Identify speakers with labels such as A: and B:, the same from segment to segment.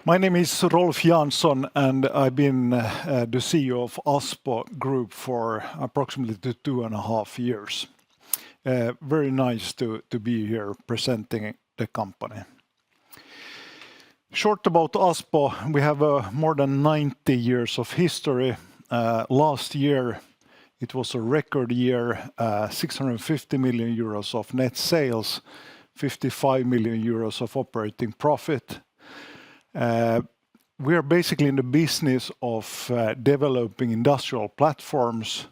A: My name is Rolf Jansson, and I've been the CEO of Aspo Group for approximately 2.5 years. Very nice to be here presenting the company. Short about Aspo, we have more than 90 years of history. Last year, it was a record year, 650 million euros of net sales, 55 million euros of operating profit. We are basically in the business of developing industrial platforms.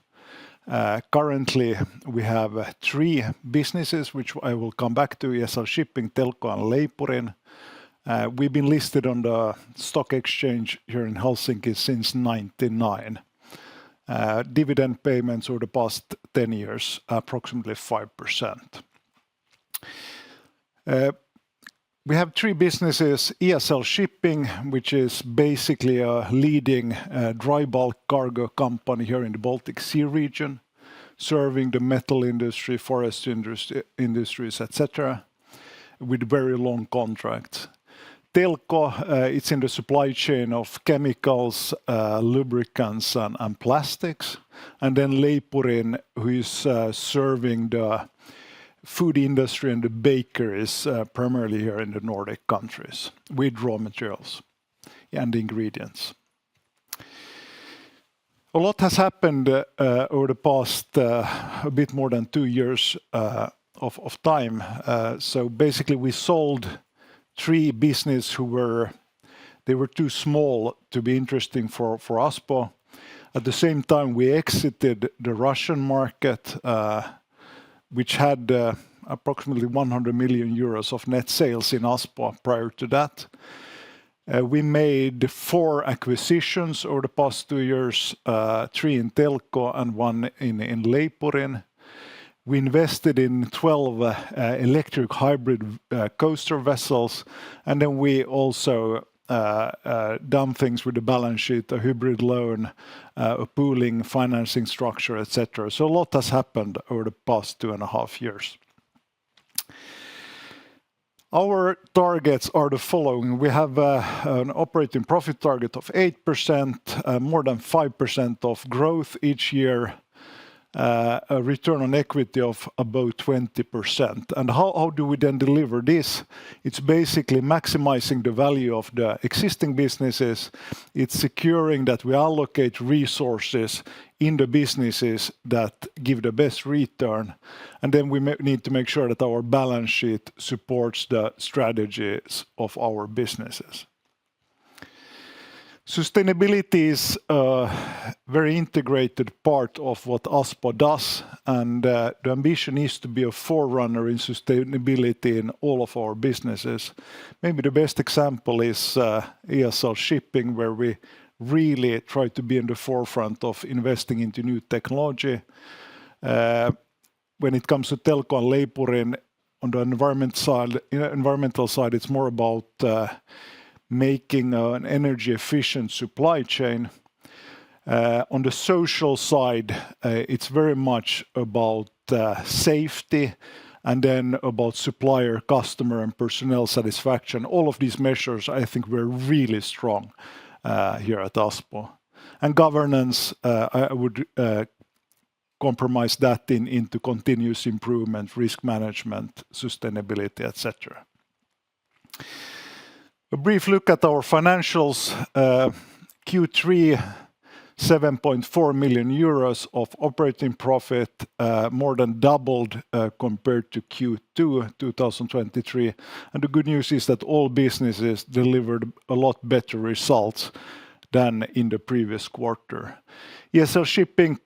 A: Currently, we have 3 businesses, which I will come back to: ESL Shipping, Telko, and Leipurin. We've been listed on the stock exchange here in Helsinki since 1999. Dividend payments over the past 10 years, approximately 5%. We have 3 businesses: ESL Shipping, which is basically a leading dry bulk cargo company here in the Baltic Sea region, serving the metal industry, forest industries, etc., with very long contracts. Telko, it's in the supply chain of chemicals, lubricants, and plastics. And then Leipurin, who is serving the food industry and the bakeries, primarily here in the Nordic countries, with raw materials and ingredients. A lot has happened over the past a bit more than 2 years of time. So basically, we sold 3 businesses they were too small to be interesting for Aspo. At the same time, we exited the Russian market, which had approximately 100 million euros of net sales in Aspo prior to that. We made 4 acquisitions over the past 2 years, 3 in Telko and 1 in Leipurin. We invested in 12 electric hybrid coaster vessels, and then we also done things with the balance sheet, a hybrid loan, a pooling financing structure, etc. So a lot has happened over the past 2.5 years. Our targets are the following. We have an operating profit target of 8%, more than 5% of growth each year, a return on equity of about 20%. And how do we then deliver this? It's basically maximizing the value of the existing businesses. It's securing that we allocate resources in the businesses that give the best return. And then we need to make sure that our balance sheet supports the strategies of our businesses. Sustainability is a very integrated part of what Aspo does, and the ambition is to be a forerunner in sustainability in all of our businesses. Maybe the best example is ESL Shipping, where we really try to be in the forefront of investing into new technology. When it comes to Telko and Leipurin, on the environmental side, it's more about making an energy efficient supply chain. On the social side, it's very much about safety, and then about supplier, customer, and personnel satisfaction. All of these measures, I think, we're really strong here at Aspo. And governance, I would compromise that into continuous improvement, risk management, sustainability, etc. A brief look at our financials. Q3, 7.4 million euros of operating profit, more than doubled compared to Q2 2023. And the good news is that all businesses delivered a lot better results than in the previous quarter. ESL Shipping,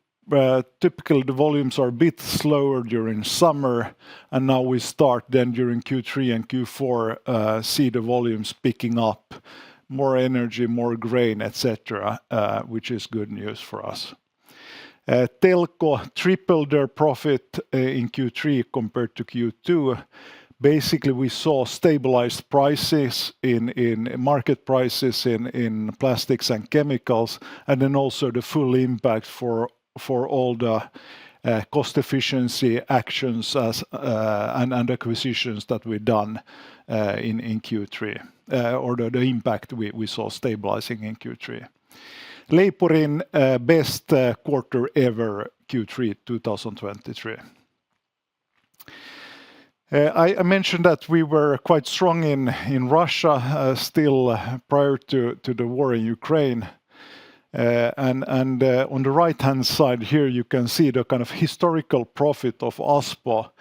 A: typically the volumes are a bit slower during summer, and now we start then during Q3 and Q4 see the volumes picking up, more energy, more grain, etc., which is good news for us. Telko tripled their profit in Q3 compared to Q2. Basically, we saw stabilized prices in market prices in plastics and chemicals, and then also the full impact for all the cost efficiency actions and acquisitions that we've done in Q3, or the impact we saw stabilizing in Q3. Leipurin best quarter ever, Q3 2023. I mentioned that we were quite strong in Russia still prior to the war in Ukraine. And on the right-hand side here, you can see the kind of historical profit of Aspo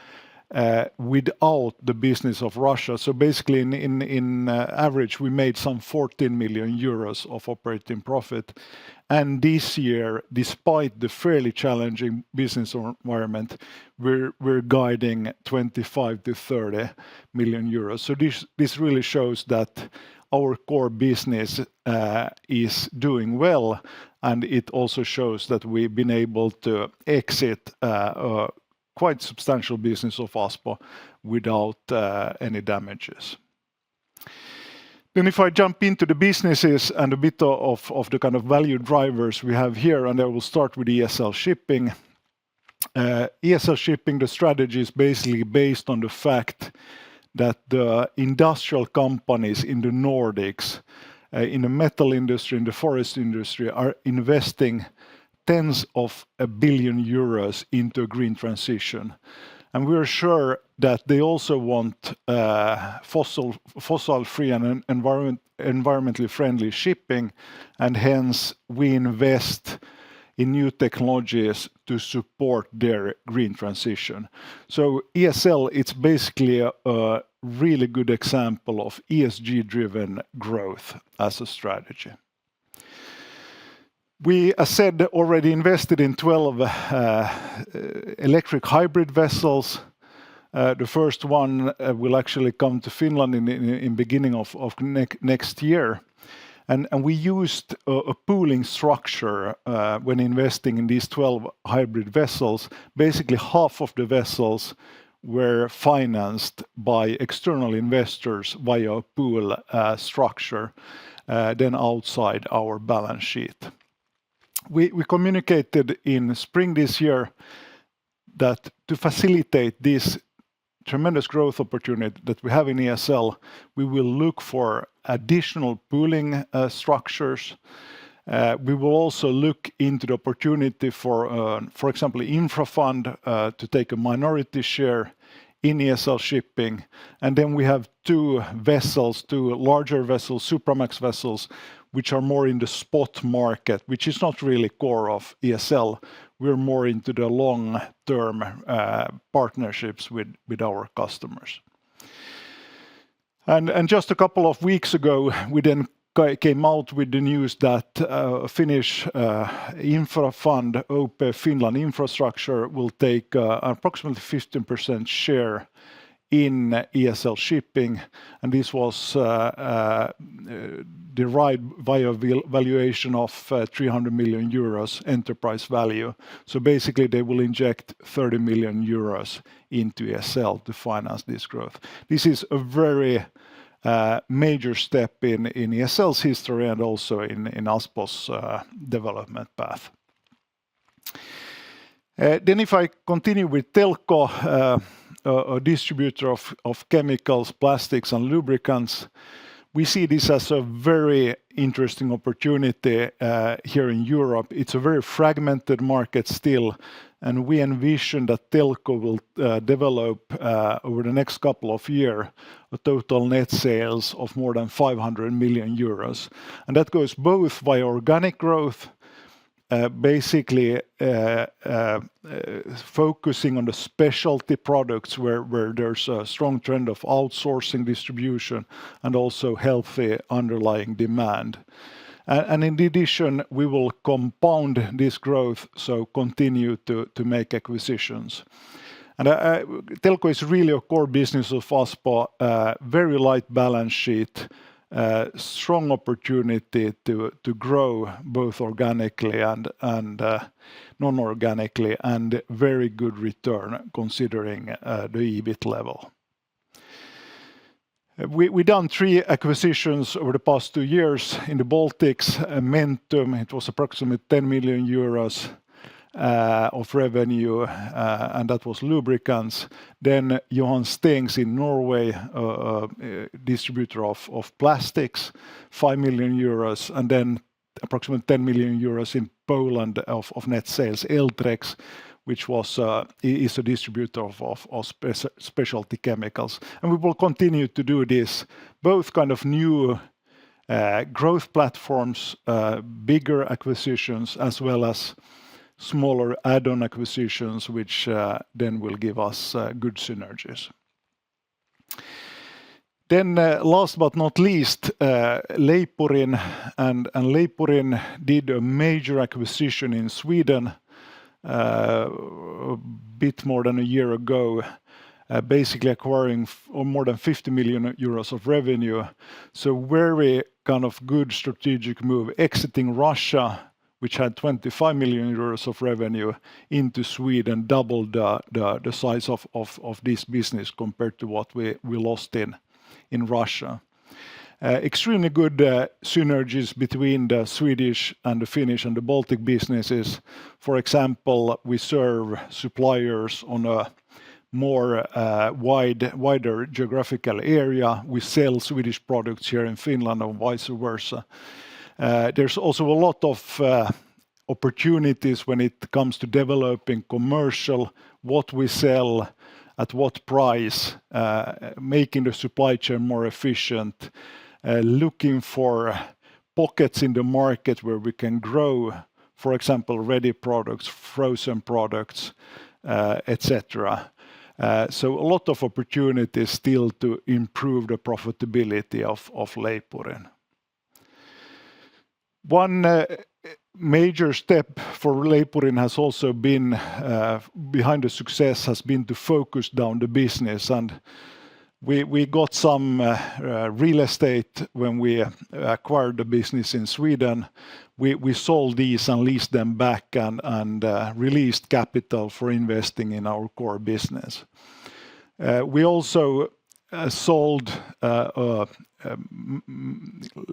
A: without the business of Russia. So basically, in average, we made some 14 million euros of operating profit. And this year, despite the fairly challenging business environment, we're guiding 25 to 30 million euros. So this really shows that our core business is doing well, and it also shows that we've been able to exit a quite substantial business of Aspo without any damages. Then if I jump into the businesses and a bit of the kind of value drivers we have here, and I will start with ESL Shipping. ESL Shipping, the strategy is basically based on the fact that the industrial companies in the Nordics, in the metal industry, in the forest industry, are investing tens of billions of euros into a green transition. And we're sure that they also want fossil-free and environmentally friendly shipping, and hence we invest in new technologies to support their green transition. So ESL, it's basically a really good example of ESG-driven growth as a strategy. We, as said, already invested in 12 electric hybrid vessels. The first one will actually come to Finland in beginning of next year. And we used a pooling structure when investing in these 12 hybrid vessels. Basically, half of the vessels were financed by external investors via a pool structure, then outside our balance sheet. We communicated in spring this year that to facilitate this tremendous growth opportunity that we have in ESL, we will look for additional pooling structures. We will also look into the opportunity for example, infra fund to take a minority share in ESL Shipping. And then we have two larger vessels, Supramax vessels, which are more in the spot market, which is not really core of ESL. We're more into the long-term partnerships with our customers. And just a couple of weeks ago, we then came out with the news that Finnish infra fund, OP Finland Infrastructure, will take approximately 15% share in ESL Shipping, and this was derived via valuation of 300 million euros enterprise value. So basically, they will inject 30 million euros into ESL to finance this growth. This is a very major step in ESL's history and also in Aspo's development path. Then if I continue with Telko, a distributor of chemicals, plastics, and lubricants, we see this as a very interesting opportunity here in Europe. It's a very fragmented market still, and we envision that Telko will develop over the next couple of years a total net sales of more than 500 million euros. And that goes both via organic growth, basically focusing on the specialty products where there's a strong trend of outsourcing distribution and also healthy underlying demand. And in addition, we will compound this growth, so continue to make acquisitions. And Telko is really a core business of Aspo, very light balance sheet, strong opportunity to grow both organically and non-organically, and very good return considering the EBIT level. We've done 3 acquisitions over the past 2 years in the Baltics. Mentum, it was approximately 10 million euros. of revenue, and that was lubricants. Then Johan Stengs in Norway, distributor of plastics, 5 million euros, and then approximately 10 million euros in Poland of net sales. Eltrex, which is a distributor of specialty chemicals. And we will continue to do this, both kind of new growth platforms, bigger acquisitions, as well as smaller add-on acquisitions, which then will give us good synergies. Then last but not least, Leipurin, and Leipurin did a major acquisition in Sweden a bit more than a year ago, basically acquiring more than 50 million euros of revenue. So very kind of good strategic move, exiting Russia, which had 25 million euros of revenue, into Sweden, doubled the size of this business compared to what we lost in Russia. Extremely good synergies between the Swedish and the Finnish and the Baltic businesses. For example, we serve suppliers on a more wider geographical area. We sell Swedish products here in Finland and vice versa. There's also a lot of opportunities when it comes to developing commercial, what we sell, at what price, making the supply chain more efficient, looking for pockets in the market where we can grow, for example, ready products, frozen products, etc. So a lot of opportunities still to improve the profitability of Leipurin. One major step for Leipurin has also been, behind the success, has been to focus down the business. And we got some real estate when we acquired the business in Sweden. We sold these and leased them back and released capital for investing in our core business. We also sold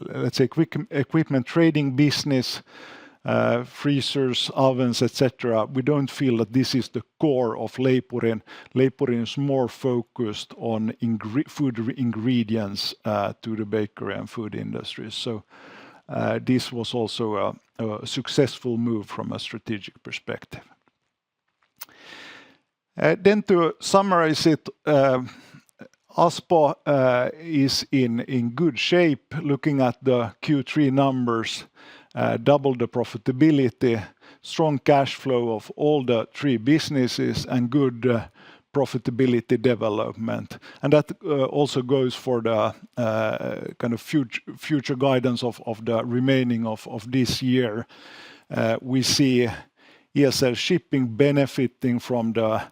A: let's say equipment trading business, freezers, ovens, etc. We don't feel that this is the core of Leipurin. Leipurin is more focused on food ingredients to the bakery and food industry. So this was also a successful move from a strategic perspective. Then to summarize it, Aspo is in good shape. Looking at the Q3 numbers, double the profitability, strong cash flow of all the three businesses, and good profitability development. And that also goes for the kind of future guidance of the remaining of this year. We see ESL Shipping benefiting from the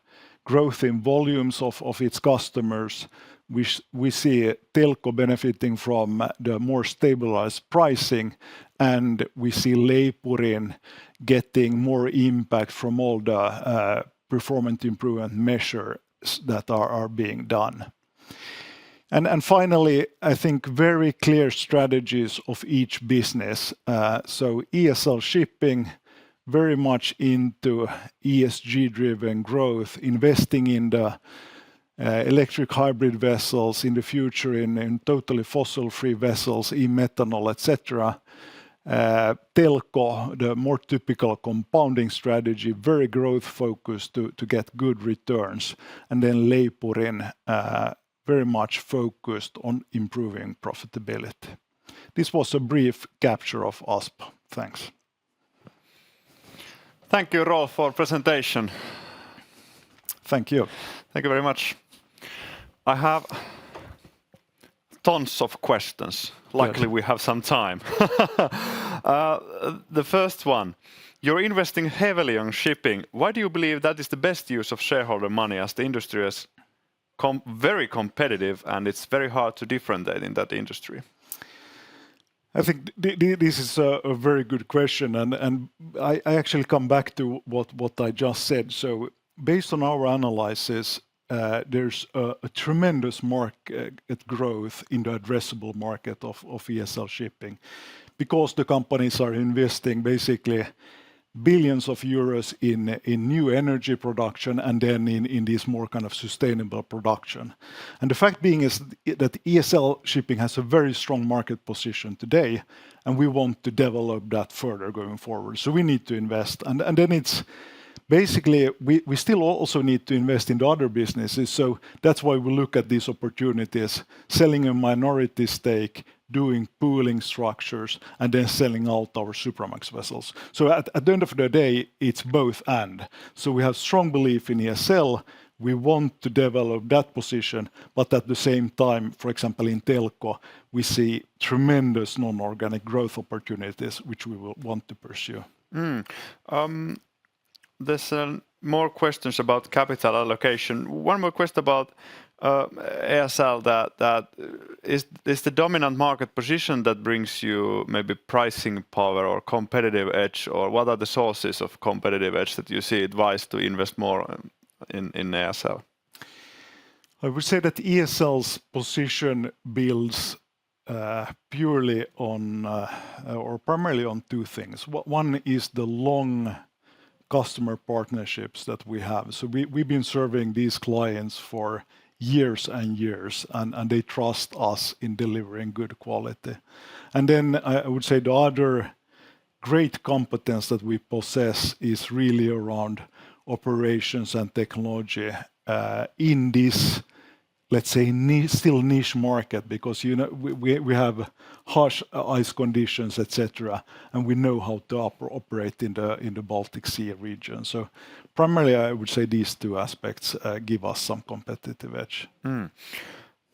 A: growth in volumes of its customers. We see Telko benefiting from the more stabilized pricing, and we see Leipurin getting more impact from all the performance improvement measures that are being done. And finally, I think very clear strategies of each business. So ESL Shipping, very much into ESG-driven growth, investing in the electric hybrid vessels, in the future in totally fossil-free vessels, e-methanol, etc. Telko, the more typical compounding strategy, very growth-focused to get good returns. And then Leipurin, very much focused on improving profitability. This was a brief capture of Aspo. Thanks.
B: Thank you, Rolf, for presentation.
A: Thank you.
B: Thank you very much. I have tons of questions. Luckily, we have some time. The first one, you're investing heavily on shipping. Why do you believe that is the best use of shareholder money, as the industry is very competitive and it's very hard to differentiate in that industry?
A: I think this is a very good question, and I actually come back to what I just said. So based on our analysis, there's a tremendous market growth in the addressable market of ESL Shipping, because the companies are investing basically billions of euros in new energy production and then in this more kind of sustainable production. And the fact being is that ESL Shipping has a very strong market position today, and we want to develop that further going forward. So we need to invest. And then it's basically, we still also need to invest in the other businesses. So that's why we look at these opportunities, selling a minority stake, doing pooling structures, and then selling out our Supramax vessels. So at the end of the day, it's both and. So we have strong belief in ESL. We want to develop that position, but at the same time, for example, in Telko, we see tremendous non-organic growth opportunities, which we will want to pursue.
B: There's more questions about capital allocation. One more question about ESL, that is the dominant market position that brings you maybe pricing power or competitive edge, or what are the sources of competitive edge that you see it wise to invest more in ESL?
A: I would say that ESL's position builds purely on or primarily on two things. One is the long customer partnerships that we have. So we've been serving these clients for years and years, and they trust us in delivering good quality. And then I would say the other great competence that we possess is really around operations and technology in this, let's say, still niche market, because we have harsh ice conditions, etc., and we know how to operate in the Baltic Sea region. So primarily, I would say these two aspects give us some competitive edge.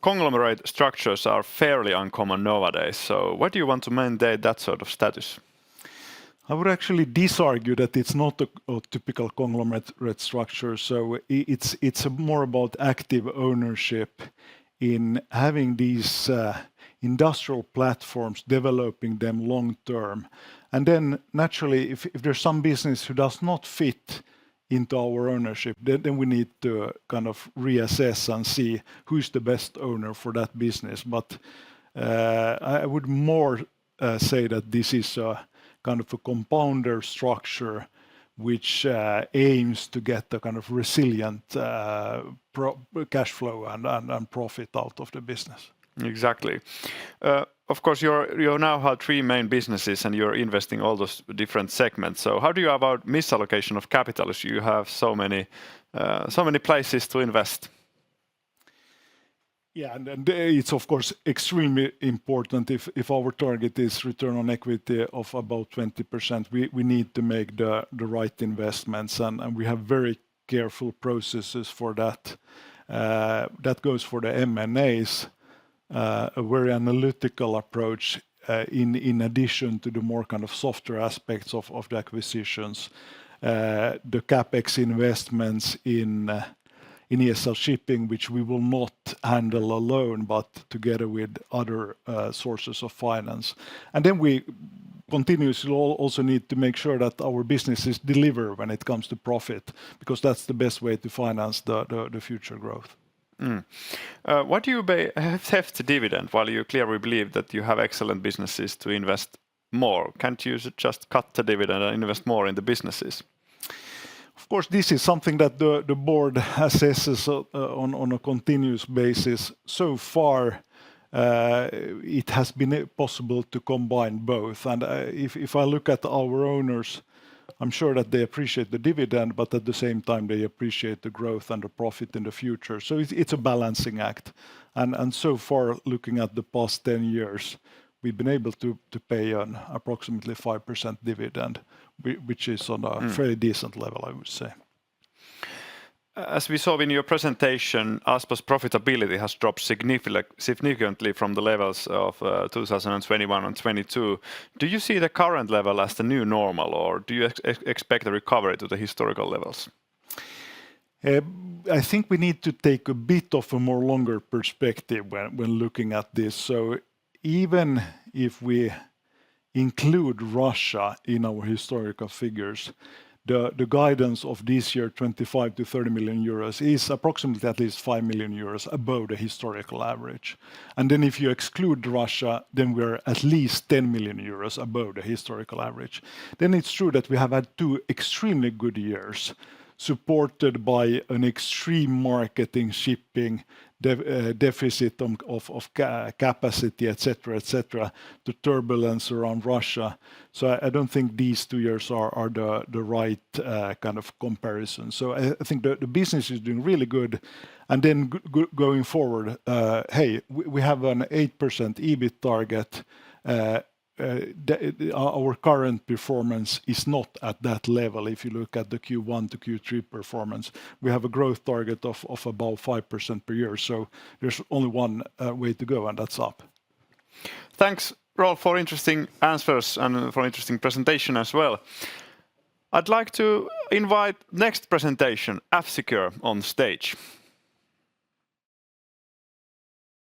B: Conglomerate structures are fairly uncommon nowadays. So why do you want to maintain that sort of status?
A: I would actually disargue that it's not a typical conglomerate structure. So it's more about active ownership in having these industrial platforms, developing them long term. And then naturally, if there's some business who does not fit into our ownership, then we need to kind of reassess and see who's the best owner for that business. But I would more say that this is a kind of a compounder structure which aims to get a kind of resilient cash flow and profit out of the business.
B: Exactly. Of course, you now have three main businesses and you're investing all those different segments. So how do you avoid misallocation of capital if you have so many places to invest?
A: Yeah, and it's of course extremely important if our target is return on equity of about 20%, we need to make the right investments, and we have very careful processes for that. That goes for the M&As, a very analytical approach in addition to the more kind of softer aspects of the acquisitions. The CapEx investments in ESL Shipping, which we will not handle alone, but together with other sources of finance. And then we continuously also need to make sure that our businesses deliver when it comes to profit, because that's the best way to finance the future growth.
B: Why do you pay a hefty dividend while you clearly believe that you have excellent businesses to invest more? Can't you just cut the dividend and invest more in the businesses?
A: Of course, this is something that the board assesses on a continuous basis. So far, it has been possible to combine both. And if I look at our owners, I'm sure that they appreciate the dividend, but at the same time, they appreciate the growth and the profit in the future. So it's a balancing act. And so far, looking at the past 10 years, we've been able to pay an approximately 5% dividend, which is on a fairly decent level, I would say.
B: As we saw in your presentation, Aspo's profitability has dropped significantly from the levels of 2021 and 22. Do you see the current level as the new normal, or do you expect a recovery to the historical levels?
A: I think we need to take a bit of a more longer perspective when looking at this. So even if we include Russia in our historical figures, the guidance of this year, 25 to 30 million euros, is approximately at least 5 million euros above the historical average. And then if you exclude Russia, then we're at least 10 million euros above the historical average. Then it's true that we have had 2 extremely good years, supported by an extreme marketing, shipping, deficit of capacity, etc., to turbulence around Russia. So I don't think these 2 years are the right kind of comparison. So I think the business is doing really good. And then going forward, we have an 8% EBIT target. Our current performance is not at that level. If you look at the Q1 to Q3 performance, we have a growth target of about 5% per year. So there's only one way to go, and that's up.
B: Thanks, Rolf, for interesting answers and for interesting presentation as well. I'd like to invite next presentation, F-Secure, on stage.